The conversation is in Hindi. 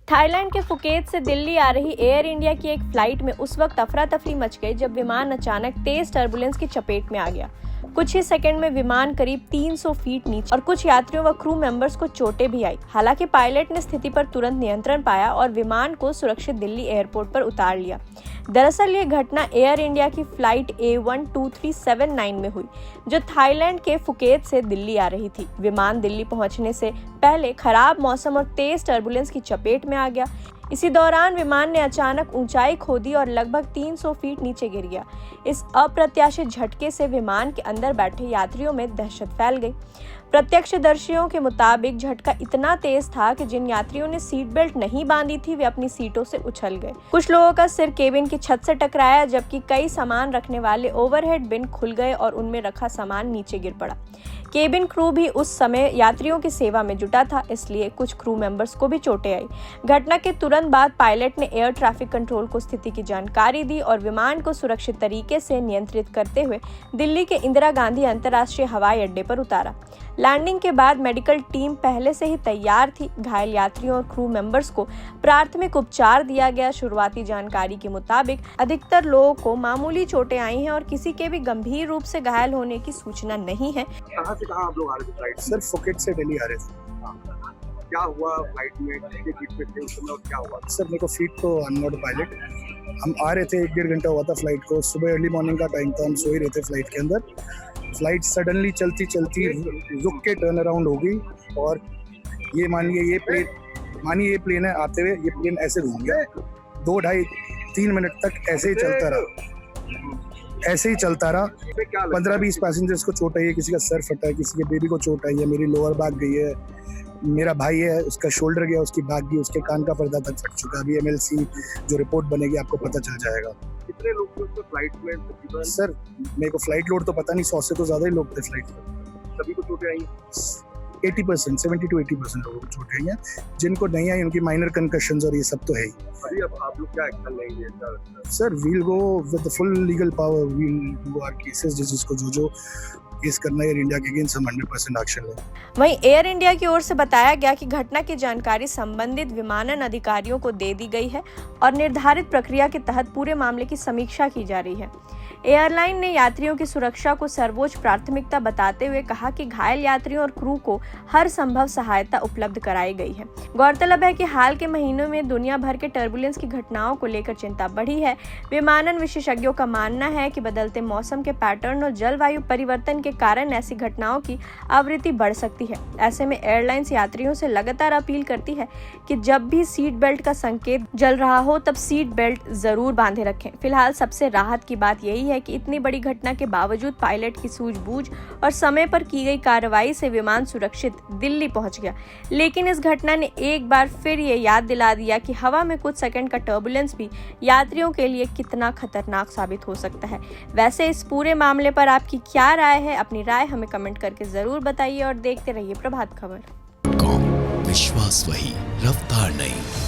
थाईलैंड के फुकेत से दिल्ली आ रही एयर इंडिया की एक फ्लाइट में उस वक्त अफरा तफरी मच गई जब विमान अचानक तेज टर्बुलेंस की चपेट में आ गया। कुछ ही सेकंड में विमान करीब 300 फीट नीचे और कुछ यात्रियों व क्रू मेंबर्स को चोटें भी आई। हालांकि पायलट ने स्थिति पर तुरंत नियंत्रण पाया और विमान को सुरक्षित दिल्ली एयरपोर्ट पर उतार लिया। दरअसल ये घटना एयर इंडिया की फ्लाइट A12379 में हुई, जो थाईलैंड के फुकेत से दिल्ली आ रही थी। विमान दिल्ली पहुंचने से पहले खराब मौसम और तेज टर्बुलेंस की चपेट में आ गया। इसी दौरान विमान ने अचानक ऊंचाई खो दी और लगभग 300 फीट नीचे गिर गया। इस अप्रत्याशित झटके से विमान के अंदर बैठे यात्रियों में दहशत फैल गई। प्रत्यक्षदर्शियों के मुताबिक झटका इतना तेज था कि जिन यात्रियों ने सीट बेल्ट नहीं बांधी थी वे अपनी सीटों से उछल गए। कुछ लोगों का सिर केबिन की छत से टकराया, जबकि कई सामान रखने वाले ओवरहेड बिन खुल गए और उनमें रखा सामान नीचे गिर पड़ा। केबिन क्रू भी उस समय यात्रियों की सेवा में जुटा था, इसलिए कुछ क्रू मेंबर्स को भी चोटें आई। घटना के तुरंत बाद पायलट ने एयर ट्रैफिक कंट्रोल को स्थिति की जानकारी दी और विमान को सुरक्षित तरीके से नियंत्रित करते हुए दिल्ली के इंदिरा गांधी अंतर्राष्ट्रीय हवाई अड्डे पर उतारा। लैंडिंग के बाद मेडिकल टीम पहले से ही तैयार थी। घायल यात्रियों और क्रू मेंबर्स को प्राथमिक उपचार दिया गया। शुरुआती जानकारी के मुताबिक अधिकतर लोगों को मामूली चोटें आई हैं और किसी के भी गंभीर रूप से घायल होने की सूचना नहीं है। कहाँ से कहाँ आप लोग आ रहे थे फ्लाइट? सर फुकेट से दिल्ली आ रहे थे। क्या हुआ फ्लाइट में? कितने फीट पे थे उस समय और क्या हुआ? सर मेरे को फीट तो आई एम नॉट पायलट। हम आ रहे थे, 1-1.5 घंटा हुआ था फ्लाइट को। सुबह अर्ली मॉर्निंग का टाइम था, हम सो ही रहे थे फ्लाइट के अंदर। फ्लाइट सडनली चलती चलती रुक के टर्न अराउंड हो गई और ये मानिए ये प्लेन है, आते हुए ये प्लेन ऐसे घूम गया। 2, 2.5, 3 मिनट तक ऐसे ही चलता रहा। 15-20 पैसेंजर्स को चोट आई है, किसी का सर फटा है, किसी के बेबी को चोट आई है, मेरी लोअर बैक गई है, मेरा भाई है उसका शोल्डर गया, उसकी बैक गई, उसके कान का पर्दा तक फट चुका। अभी MLC जो रिपोर्ट बनेगी आपको पता चल जाएगा। कितने लोग थे उसमें फ्लाइट में? सर मेरे को फ्लाइट लोड तो पता नहीं, 100 से तो ज्यादा ही लोग थे फ्लाइट में। सभी को चोटें आई? 80%, 70 to 80% लोगों को चोटें आई हैं। जिनको नहीं आई उनकी माइनर कंकशंस और ये सब तो है ही। अभी अब आप लोग क्या एक्शन लेंगे? Sir we'll go with the full legal power, we'll go our cases, जिसको जो केस करना है एयर इंडिया के अगेंस्ट, हम 100% एक्शन लें। वहीं एयर इंडिया की ओर से बताया गया कि घटना की जानकारी संबंधित विमानन अधिकारियों को दे दी गई है और निर्धारित प्रक्रिया के तहत पूरे मामले की समीक्षा की जा रही है। एयरलाइन ने यात्रियों की सुरक्षा को सर्वोच्च प्राथमिकता बताते हुए कहा कि घायल यात्रियों और क्रू को हर संभव सहायता उपलब्ध कराई गई है। गौरतलब है कि हाल के महीनों में दुनिया भर के टर्बुलेंस की घटनाओं को लेकर चिंता बढ़ी है। विमानन विशेषज्ञों का मानना है कि बदलते मौसम के पैटर्न और जलवायु परिवर्तन के कारण ऐसी घटनाओं की आवृत्ति बढ़ सकती है। ऐसे में एयरलाइंस यात्रियों से लगातार अपील करती है कि जब भी सीट बेल्ट का संकेत जल रहा हो तब सीट बेल्ट जरूर बांधे रखें। फिलहाल सबसे राहत की बात यही है कि इतनी बड़ी घटना के बावजूद पायलट की सूझबूझ और समय पर की गई कार्रवाई से विमान सुरक्षित दिल्ली पहुंच गया। लेकिन इस घटना ने एक बार फिर ये याद दिला दिया कि हवा में कुछ सेकंड का टर्बुलेंस भी यात्रियों के लिए कितना खतरनाक साबित हो सकता है। वैसे इस पूरे मामले पर आपकी क्या राय है? अपनी राय हमें कमेंट करके जरूर बताइए और देखते रहिए प्रभात खबर। विश्वास वही, रफ्तार नहीं।